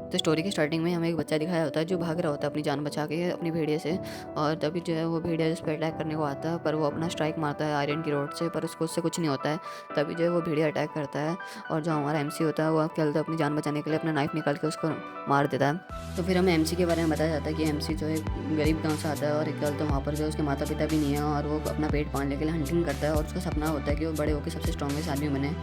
तो स्टोरी की स्टार्टिंग में हमें एक बच्चा दिखाया होता है जो भाग रहा होता है अपनी जान बचा के अपनी भेड़िए से। और तभी जो है वो भेड़िया उस पर अटैक करने को आता है, पर वो अपना स्ट्राइक मारता है आयरन की रॉड से, पर उसको उससे कुछ नहीं होता है। तभी जो है वो भेड़िया अटैक करता है, और जो हमारा एमसी होता है वो क्या होता है अपनी जान बचाने के लिए अपना नाइफ निकाल के उसको मार देता है। तो फिर हमें एमसी के बारे में बताया जाता है कि एमसी जो है गरीब गाँव से आता है, और एक तो वहाँ पर जो है उसके माता पिता भी नहीं है, और वो अपना पेट पालने के लिए हंटिंग करता है, और उसका सपना होता है कि वो बड़े होकर सबसे स्ट्रॉन्गेस्ट आदमी बने।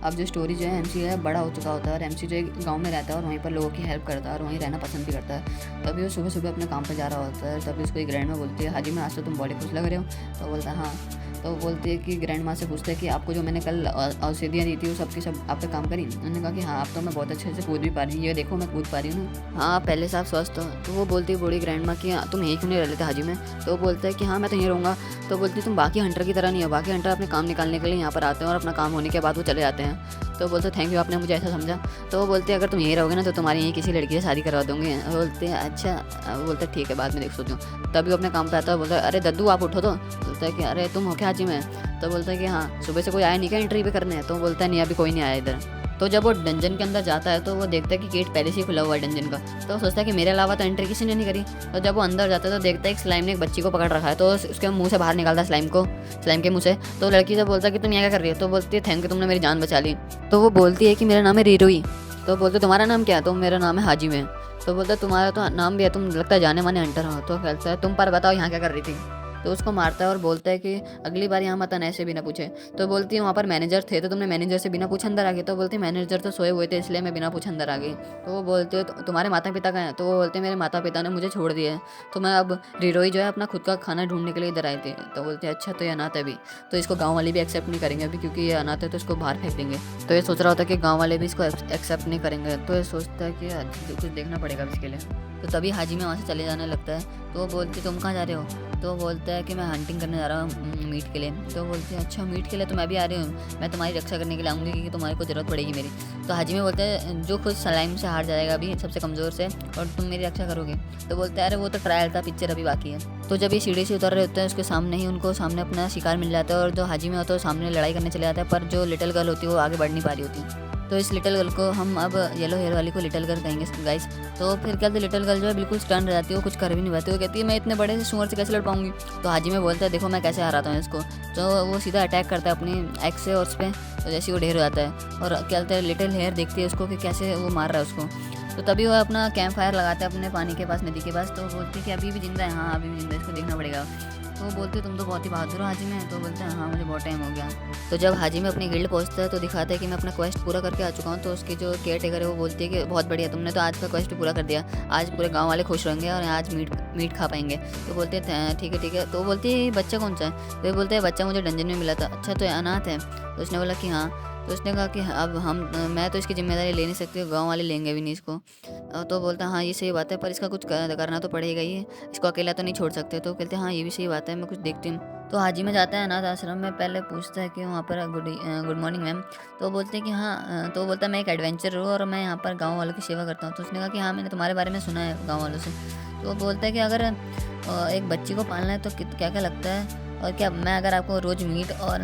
अब जो स्टोरी जो है एमसी है बड़ा हो चुका होता है, और एमसी जो है गांव में रहता है और वहीं पर लोगों की हेल्प करता है और वहीं रहना पसंद भी करता है। तभी वो सुबह सुबह अपने काम पे जा रहा होता है, तभी उसको एक ग्रैंड माँ बोलती है, हाजी में आज तो तुम बॉडी खुश लग रहे हो। तो बोलता है हाँ। तो वो बोलती है कि ग्रैंड माँ से पूछते हैं कि आपको जो मैंने कल औषधियाँ दी थी वो सबकी सब आप पे काम करी। उन्होंने कहा कि हाँ अब तो मैं बहुत अच्छे से कूद भी पा रही हूँ, ये देखो मैं कूद पा रही हूँ ना। हाँ पहले से आप स्वस्थ हो। तो वो बोलती है बूढ़ी ग्रैंड माँ कि तुम यहीं क्यों नहीं रह लेते हाजी में। तो वो बोलता है कि हाँ मैं तो यहीं रहूँगा। तो बोलती है तुम बाकी हंटर की तरह नहीं हो, बाकी हंटर अपने काम निकालने के लिए यहाँ पर आते हैं और अपना काम होने के बाद वो चले जाते हैं। तो बोलते थैंक यू आपने मुझे ऐसा समझा। तो वो बोलते हैं अगर तुम यहीं रहोगे ना तो तुम्हारी यहीं किसी लड़की से शादी करवा दूंगी। बोलते हैं अच्छा। बोलते ठीक है बाद में देख सोचूं। तभी वो अपने काम पे आता है, बोलता है अरे दद्दू आप उठो। तो बोलता है कि अरे तुम हो क्या हाजी में। तो बोलता है कि हाँ सुबह से कोई आया नहीं क्या एंट्री पे करने। तो बोलता है नहीं अभी कोई नहीं आया इधर। तो जब वो डंजन के अंदर जाता है तो वो देखता है कि गेट पहले से ही खुला हुआ है डंजन का। तो वो सोचता है कि मेरे अलावा तो एंट्री किसी ने नहीं करी। तो जब वो अंदर जाता है तो देखता है एक स्लाइम ने एक बच्ची को पकड़ रखा है, तो उसके मुंह से बाहर निकालता है स्लाइम के मुंह से। तो लड़की से बोलता है कि तुम यहाँ क्या कर रही हो। तो बोलती है थैंक यू तुमने मेरी जान बचा ली। तो वो बोलती है कि मेरा नाम है रीरोई। तो बोलते तुम्हारा नाम क्या है। तो मेरा नाम है हाजी में। तो बोलता तुम्हारा तो नाम भी है, तुम लगता है जाने माने हंटर हो। तो कहता है तुम पर बताओ यहाँ क्या कर रही थी। तो उसको मारता है और बोलता है कि अगली बार यहाँ मत आना ऐसे बिना पूछे। तो बोलती है वहाँ पर मैनेजर थे तो तुमने मैनेजर से बिना पूछे अंदर आ गई। तो बोलती है मैनेजर तो सोए हुए थे इसलिए मैं बिना पूछे अंदर आ गई। तो वो बोलते है तुम्हारे माता पिता कहाँ हैं। तो वो बोलते हैं मेरे माता पिता ने मुझे छोड़ दिया है, तो मैं अब रीरोई जो है अपना खुद का खाना ढूंढने के लिए इधर आई थी। तो बोलते हैं अच्छा तो ये अनाथ है अभी, तो इसको गाँव वाले भी एक्सेप्ट नहीं करेंगे अभी क्योंकि ये अनाथ है तो इसको बाहर फेंक देंगे। तो ये सोच रहा होता है कि गाँव वाले भी इसको एक्सेप्ट नहीं करेंगे। तो ये सोचता है कि कुछ देखना पड़ेगा इसके लिए। तो तभी हाजी में वहाँ से चले जाने लगता है। तो वो बोलती तुम कहाँ जा रहे हो। तो बोलता है कि मैं हंटिंग करने जा रहा हूँ मीट के लिए। तो बोलती है अच्छा मीट के लिए तो मैं भी आ रही हूँ, मैं तुम्हारी रक्षा करने के लिए आऊँगी क्योंकि तुम्हारी को ज़रूरत पड़ेगी मेरी। तो हाजी में बोलता है जो खुद सलाइम से हार जाएगा अभी सबसे कमज़ोर से और तुम मेरी रक्षा करोगे। तो बोलता है अरे वो तो ट्रायल था, पिक्चर अभी बाकी है। तो जब ये सीढ़ी से उतर रहे होते हैं उसके सामने ही उनको सामने अपना शिकार मिल जाता है, और जो हाजी में होता है वो सामने लड़ाई करने चले जाता है, पर जो लिटिल गर्ल होती है वो आगे बढ़ नहीं पा रही होती। तो इस लिटिल गर्ल को हम अब येलो हेयर वाली को लिटिल गर्ल कहेंगे गाइस। तो फिर क्या लिटिल गर्ल जो है बिल्कुल स्टन रह जाती है, वो कुछ कर भी नहीं पाती। वो कहती है मैं इतने बड़े से सुअर से कैसे लड़ पाऊंगी। तो हाजी में बोलता है देखो मैं कैसे हराता हूँ इसको। तो वो सीधा अटैक करता है अपनी एक्स से और उस पर, तो जैसे वो ढेर हो जाता है और क्या कहते हैं लिटिल हेयर देखती है उसको कि कैसे वो मार रहा है उसको। तो तभी वो अपना कैंप फायर लगाता है अपने पानी के पास, नदी के पास। तो बोलती है कि अभी भी जिंदा है। हाँ अभी भी जिंदा है, इसको देखना पड़ेगा। तो वो बोलते तुम तो बहुत ही बहादुर हो हाजी में। तो बोलते हैं हाँ मुझे बहुत टाइम हो गया। तो जब हाजी में अपनी गिल्ड पहुंचता है तो दिखाता है कि मैं अपना क्वेस्ट पूरा करके आ चुका हूँ। तो उसकी जो केयर टेकर है वो बोलती है कि बहुत बढ़िया तुमने तो आज का क्वेस्ट पूरा कर दिया, आज पूरे गांव वाले खुश रहेंगे और आज मीट खा पाएंगे। तो बोलते हैं ठीक है ठीक है। तो वो बोलती है बच्चा कौन सा है। तो ये बोलते हैं बच्चा मुझे डंजन में मिला था। अच्छा तो ये अनाथ है। तो उसने बोला कि हाँ। तो उसने कहा कि अब मैं तो इसकी जिम्मेदारी ले नहीं सकती, गांव वाले लेंगे भी नहीं इसको। तो बोलता हाँ ये सही बात है पर इसका कुछ करना तो पड़ेगा ही, इसको अकेला तो नहीं छोड़ सकते। तो कहते हैं हाँ ये भी सही बात है मैं कुछ देखती हूँ। तो हाजी में जाता है अनाथ आश्रम में, पहले पूछता है कि वहाँ पर गुड मॉर्निंग मैम। तो बोलते हैं कि हाँ। तो बोलता है मैं एक एडवेंचर हूँ और मैं यहाँ पर गाँव वालों की सेवा करता हूँ। तो उसने कहा कि हाँ मैंने तुम्हारे बारे में सुना है गाँव वालों से। तो वो बोलता है कि अगर एक बच्ची को पालना है तो क्या क्या लगता है, और क्या मैं अगर आपको रोज़ मीट और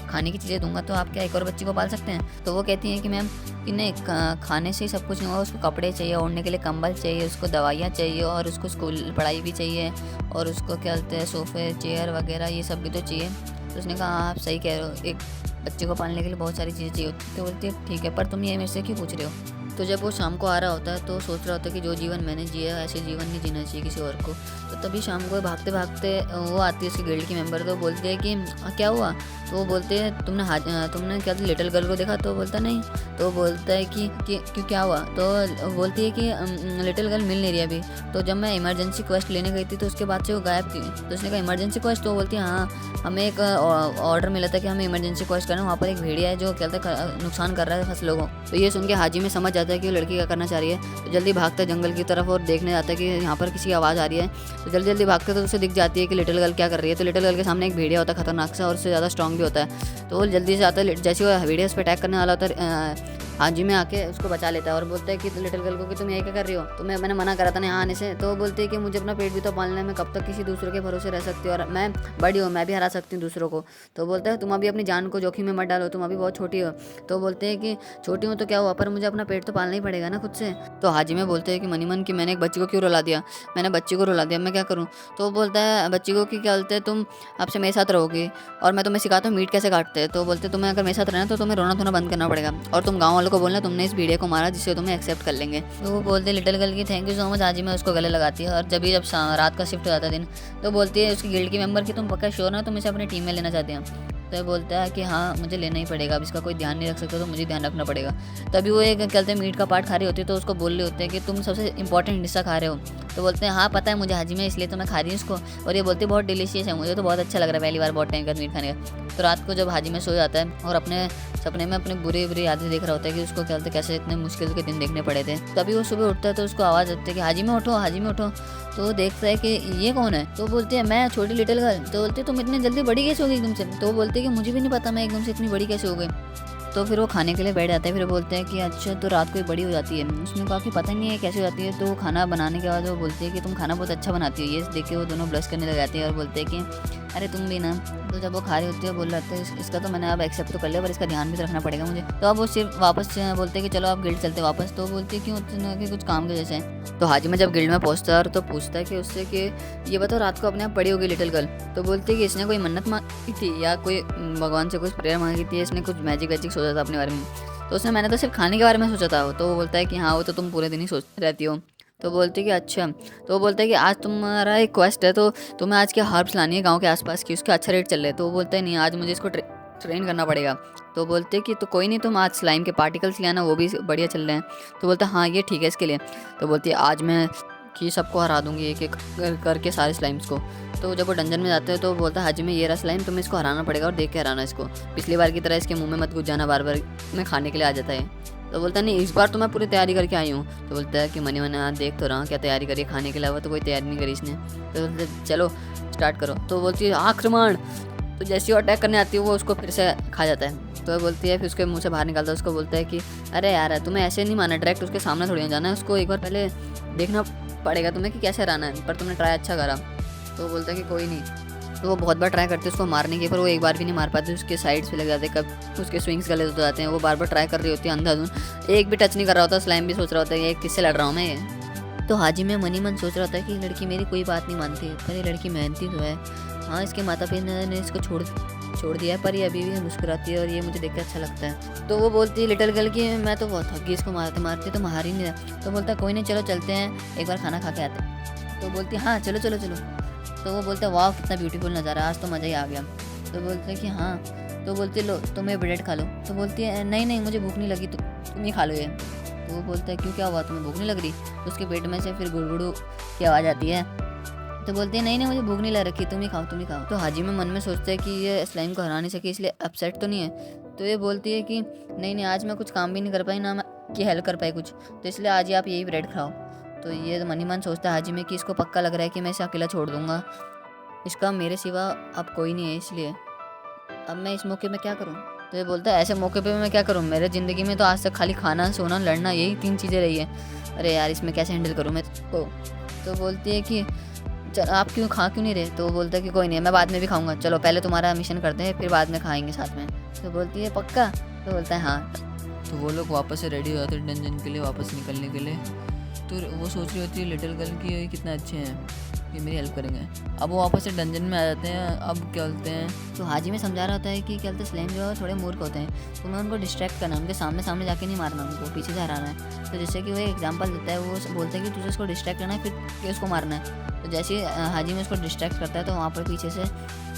खाने की चीज़ें दूंगा तो आप क्या एक और बच्ची को पाल सकते हैं। तो वो कहती हैं कि मैम कि नहीं खाने से ही सब कुछ नहीं होगा, उसको कपड़े चाहिए, ओढ़ने के लिए कंबल चाहिए, उसको दवाइयाँ चाहिए और उसको स्कूल पढ़ाई भी चाहिए और उसको क्या कहते हैं सोफ़े चेयर वगैरह ये सब भी तो चाहिए। तो उसने कहा हाँ आप सही कह रहे हो, एक बच्चे को पालने के लिए बहुत सारी चीज़ें चाहिए होती। तो बोलती है ठीक है पर तुम ये मेरे से क्यों पूछ रहे हो। तो जब वो शाम को आ रहा होता है तो सोच रहा होता है कि जो जीवन मैंने जिया है ऐसे जीवन नहीं जीना चाहिए किसी और को। तो तभी शाम को भागते भागते वो आती है उसकी गिल्ड की मेंबर। तो बोलती है कि क्या हुआ। तो वो बोलते हैं तुमने क्या लिटिल गर्ल को देखा। तो बोलता नहीं। तो बोलता है कि क्यों क्या हुआ। तो बोलती है कि लिटिल गर्ल मिल नहीं रही अभी, तो जब मैं इमरजेंसी क्वेस्ट लेने गई थी तो उसके बाद से वो गायब थी। तो उसने कहा इमरजेंसी क्वेस्ट। तो बोलती है हाँ हमें एक ऑर्डर मिला था कि हमें इमरजेंसी क्वेस्ट करना, वहाँ पर एक भेड़िया है जो क्या कहते हैं नुकसान कर रहा है फसलों को। तो ये सुन के हाजी में समझ आता है कि वो लड़की क्या करना चाह रही है। तो जल्दी भागता है जंगल की तरफ और देखने जाता है कि यहाँ पर किसी की आवाज़ आ रही है। तो जल्दी जल्दी भागते तो उसे दिख जाती है कि लिटिल गर्ल क्या कर रही है। तो लिटिल गर्ल के सामने एक भेड़िया होता है खतरनाक सा और उससे ज़्यादा स्ट्रॉन्ग भी होता है। तो वो जल्दी से आता है, जैसे वो भेड़िया उस पर अटैक करने वाला होता है हाजिमे आके उसको बचा लेता है और बोलता है कि लिटिल गर्ल को कि तुम ये क्या कर रही हो, तुम्हें मैंने मना करा था ना यहाँ आने से। तो वो बोलती है कि मुझे अपना पेट भी तो पालना है, मैं कब तक किसी दूसरे के भरोसे रह सकती हूँ, और मैं बड़ी हूँ, मैं भी हरा सकती हूँ दूसरों को। तो बोलता है तुम अभी अपनी जान को जोखिम में मत डालो, तुम अभी बहुत छोटी हो। तो बोलते हैं कि छोटी हूँ तो क्या हुआ, पर मुझे अपना पेट तो पालना ही पड़ेगा ना खुद से। तो हाजिमे बोलते हैं कि मनी मन कि मैंने एक बच्ची को क्यों रुला दिया, मैंने बच्ची को रुला दिया, मैं क्या करूँ। तो वो बोलता है बच्ची को कि क्या बोलते हैं तुम अब से मेरे साथ रहोगी और मैं तुम्हें सिखाता हूँ मीट कैसे काटते हैं। तो बोलते तुम्हें अगर मेरे साथ रहना तो तुम्हें रोना धोना बंद करना पड़ेगा और तुम गाँव वालों को बोलना तुमने इस भेड़िया को मारा जिससे तुम्हें एक्सेप्ट कर लेंगे। तो वो बोलते लिटिल गर्ल की थैंक यू सो मच। हाजिमे उसको गले लगाती है और जब रात का शिफ्ट हो जाता है दिन, तो बोलती है उसकी गिल्ड की मेंबर कि तुम पक्का श्योर ना तुम इसे अपनी टीम में लेना चाहते हैं। तो ये बोलता है कि हाँ मुझे लेना ही पड़ेगा, अब इसका कोई ध्यान नहीं रख सकता तो मुझे ध्यान रखना पड़ेगा। तभी वो एक कहते हैं मीट का पार्ट खा रही होती है, तो उसको बोल रहे होते हैं कि तुम सबसे इंपॉर्टेंट हिस्सा खा रहे हो। तो बोलते हैं हाँ पता है मुझे हाजिमे, इसलिए तो मैं खा रही हूँ इसको। और ये बोलती है बहुत डिलीशियस है, मुझे तो बहुत अच्छा लग रहा है पहली बार बहुत टाइम का मीट खाने का। तो रात को जब हाजिमे सो जाता है और अपने सपने में अपने बुरी बुरी यादें देख रहा होता है कि उसको कहते कैसे इतने मुश्किल के दिन देखने पड़े थे। तभी वो सुबह उठता है तो उसको आवाज़ आती है कि हाजिमे उठो, हाजिमे उठो। तो वो देखता है कि ये कौन है। तो बोलती है मैं छोटी लिटिल गर्ल। तो बोलती है तुम इतनी जल्दी बड़ी कैसे हो गई एकदम से। तो वो बोलती है कि मुझे भी नहीं पता मैं एकदम से इतनी बड़ी कैसे हो गई। तो फिर वो खाने के लिए बैठ जाते हैं। फिर बोलते हैं कि अच्छा तो रात को ही बड़ी हो जाती है। उसने कहा कि पता नहीं है कैसे हो जाती है। तो वो खाना बनाने के बाद वो बोलती है कि तुम खाना बहुत अच्छा बनाती हो। ये देख के वो दोनों ब्लश करने लग जाती है और बोलते हैं कि अरे तुम भी ना। तो जब वो खा रही होती है बोल रहा है इसका तो मैंने अब एक्सेप्ट तो कर लिया पर इसका ध्यान भी तो रखना पड़ेगा मुझे। तो अब वो सिर्फ वापस बोलते हैं कि चलो आप गिल्ड चलते वापस। तो बोलती है क्यों कि कुछ काम की वजह से। तो हाजिमे जब गिल्ड में पहुंचता है तो पूछता है कि उससे कि ये बताओ रात को अपने आप बड़ी हो गई लिटिल गर्ल। तो बोलती है कि इसने कोई मन्नत मांगी थी या कोई भगवान से कुछ प्रेयर मांगी थी, इसने कुछ मैजिक वैजिक सोचा था अपने बारे में। तो उसने मैंने तो सिर्फ खाने के बारे में सोचा था। तो वो बोलता है कि हाँ वो तो तुम पूरे दिन ही सोचती रहती हो। तो बोलती है कि अच्छा। तो वो बोलता है कि आज तुम्हारा एक क्वेस्ट है तो तुम्हें आज क्या हर्ब्स लानी है गांव के आसपास की, उसके अच्छा रेट चल रहे हैं। तो वो बोलता है नहीं आज मुझे इसको ट्रेन करना पड़ेगा। तो बोलते हैं कि तो कोई नहीं तुम आज स्लाइम के पार्टिकल्स ले आना, वो भी बढ़िया चल रहे हैं। तो बोलता है हाँ ये ठीक है इसके लिए। तो बोलती है आज मैं कि सबको हरा दूंगी एक एक करके सारे स्लाइम्स को। तो जब वो डंजन में जाते हैं तो बोलता है हाजिमे ये रहा स्लाइम, तुम्हें इसको हराना पड़ेगा और देख के हराना इसको, पिछली बार की तरह इसके मुंह में मत घुस जाना, बार बार मैं खाने के लिए आ जाता है। तो बोलता है नहीं इस बार तो मैं पूरी तैयारी करके आई हूँ। तो बोलता है कि मनी मना देख तो रहा क्या तैयारी करी खाने के अलावा, तो कोई तैयारी नहीं करी इसने। तो बोलते चलो स्टार्ट करो। तो बोलती है आक्रमण। तो जैसे वो अटैक करने आती है वो उसको फिर से खा जाता है। तो बोलती है फिर उसके मुंह से बाहर निकालता है, उसको बोलता है कि अरे यार तुम्हें ऐसे नहीं माना, डायरेक्ट उसके सामने थोड़ी ना जाना है, उसको एक बार पहले देखना पड़ेगा तुम्हें कि कैसे हराना है, पर तुमने ट्राई अच्छा करा। तो वो बोलता है कि कोई नहीं। तो वो बहुत बार ट्राई करते हैं उसको मारने की, पर वो एक बार भी नहीं मार पाते, उसके साइड्स पे लग जाते हैं, कब उसके स्विंग्स गलत हो जाते हैं। वो बार बार ट्राई कर रही होती है अंधाधुन, एक भी टच नहीं कर रहा होता। स्लाइम भी सोच रहा होता है ये किससे लड़ रहा हूँ मैं ये। तो हाजिमे मनी मन सोच रहा होता है कि लड़की मेरी कोई बात नहीं मानती, पर ये लड़की मेहनती तो है। हाँ इसके माता पिता ने इसको छोड़ दिया है पर ये अभी भी मुस्कुराती है और ये मुझे देखकर अच्छा लगता है। तो वो बोलती है लिटिल गर्ल की मैं तो बहुत थक गई इसको मारते मारते, तो मार ही नहीं रहा। तो बोलता है कोई नहीं चलो चलते हैं एक बार खाना खा के आते हैं। तो बोलती है हाँ चलो चलो चलो। तो वो बोलता है वाह कितना ब्यूटीफुल नज़ारा, आज तो मज़ा ही आ गया। तो बोलते हैं कि हाँ। तो बोलती है लो तुम ये ब्रेड खा लो। तो बोलती है नहीं नहीं मुझे भूख नहीं लगी, तो तुम ही खा लो ये। तो वो बोलता है क्यों क्या हुआ तुम्हें भूख नहीं लग रही। तो उसके पेट में से फिर गुड़गुड़ू की आवाज़ आती है। तो बोलती है नहीं नहीं मुझे भूख नहीं लग रखी, तुम ही खाओ तुम ही खाओ। तो हाजिमे मन में सोचता है कि ये स्लाइम को हरा नहीं सके इसलिए अपसेट तो नहीं है। तो ये बोलती है कि नहीं नहीं आज मैं कुछ काम भी नहीं कर पाई ना मैं की हेल्प कर पाई कुछ, तो इसलिए आज ही आप यही ब्रेड खाओ। तो ये मनी मन सोचता है हाजिमे कि इसको पक्का लग रहा है कि मैं इसे अकेला छोड़ दूंगा, इसका मेरे सिवा अब कोई नहीं है, इसलिए अब मैं इस मौके में क्या करूं। तो ये बोलता है ऐसे मौके पे मैं क्या करूं, मेरे ज़िंदगी में तो आज तक खाली खाना सोना लड़ना यही 3 चीज़ें रही है। अरे यार इसमें कैसे हैंडल करूं मैं इसको। तो बोलती है कि चल आप क्यों नहीं रहे। तो वो बोलता है कि कोई नहीं मैं बाद में भी खाऊंगा, चलो पहले तुम्हारा मिशन करते हैं फिर बाद में खाएंगे साथ में। तो बोलती है पक्का। तो बोलता है हाँ। तो वो लोग वापस से रेडी हो जाते हैं डंजन के लिए वापस निकलने के लिए। तो वो सोच रही होती है लिटिल गर्ल की ये कितना अच्छे हैं, ये मेरी हेल्प करेंगे। अब वो वापस से डंजन में आ जाते हैं। अब क्या बोलते हैं तो हाजिमे समझा रहा होता है कि क्या बोलते हैं स्लेम जो है थोड़े मूर्ख होते हैं, तो मैं उनको डिस्ट्रैक्ट करना, उनके सामने जाके नहीं मारना, उनको पीछे से हराना है। तो जैसे कि वो एग्जांपल देता है, वो बोलता है कि तुझे उसको डिस्ट्रैक्ट करना है फिर उसको मारना है। तो जैसे ही हाजिमे उसको डिस्ट्रैक्ट करता है तो वहाँ पर पीछे से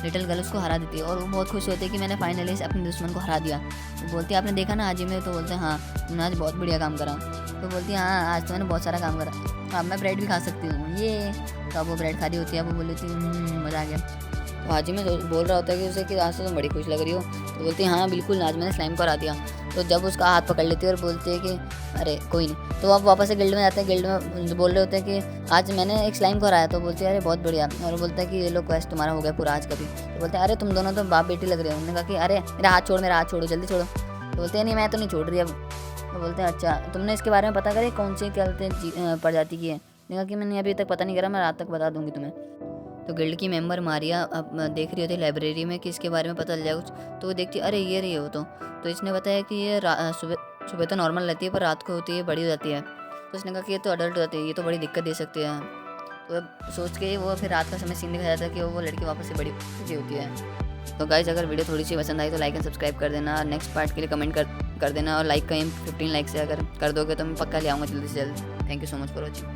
लिटिल गर्ल उसको हरा देती है और वो बहुत खुश होती है कि मैंने फाइनली अपने दुश्मन को हरा दिया। तो बोलती है आपने देखा ना हाजिमे। तो बोलते हैं हाँ तुमने आज बहुत बढ़िया काम करा। तो बोलती है हाँ आज तो मैंने बहुत सारा काम करा, अब मैं ब्रेड भी खा सकती हूँ ये। तो अब वो ब्रेड खा रही होती है, अब वो बोली थी मज़ा आ गया। तो हाजिमे बोल रहा होता है कि उसे कि आज तो तुम बड़ी खुश लग रही हो। तो बोलती है हाँ बिल्कुल आज मैंने स्लाइम को हरा दिया। तो जब उसका हाथ पकड़ लेती है और बोलती है कि अरे कोई नहीं। तो अब वापस से गिल्ड में जाते हैं, गिल्ड में बोल रहे होते हैं कि आज मैंने एक स्लाइम को हराया। तो बोलती है अरे बहुत बढ़िया। और बोलता है कि ये लो क्वेस्ट तुम्हारा हो गया पूरा आज का भी। तो बोलते हैं अरे तुम दोनों तो बाप बेटी लग रहे हो। उन्होंने कहा कि अरे मेरा हाथ छोड़ो जल्दी छोड़ो। तो बोलते हैं नहीं मैं तो नहीं छोड़ रही अब। तो बोलते हैं अच्छा तुमने इसके बारे में पता करे कौन सी क्या बोलते हैं प्रजाति की है। देखा कि मैंने अभी तक पता नहीं करा, मैं रात तक बता दूंगी तुम्हें। तो गिल्ड की मेंबर मारिया अब देख रही होती लाइब्रेरी में कि इसके बारे में पता चल जाए कुछ। तो वो देखती अरे ये रही है वो। तो इसने बताया कि ये सुबह सुबह तो नॉर्मल रहती है पर रात को होती है बड़ी हो जाती है। तो उसने कहा कि ये तो अडल्ट हो जाती है, ये तो बड़ी दिक्कत दे सकती है। तो अब सोच के वो फिर रात का समय सीन दिखाया जाता है कि वो लड़की वापस से बड़ी होती है। तो गाइस अगर वीडियो थोड़ी सी पसंद आई तो लाइक एंड सब्सक्राइब कर देना। नेक्स्ट पार्ट के लिए कमेंट कर देना और लाइक का 15 लाइक से अगर कर दोगे तो मैं पक्का ले आऊँगा जल्दी से जल्द। Thank you so much for watching.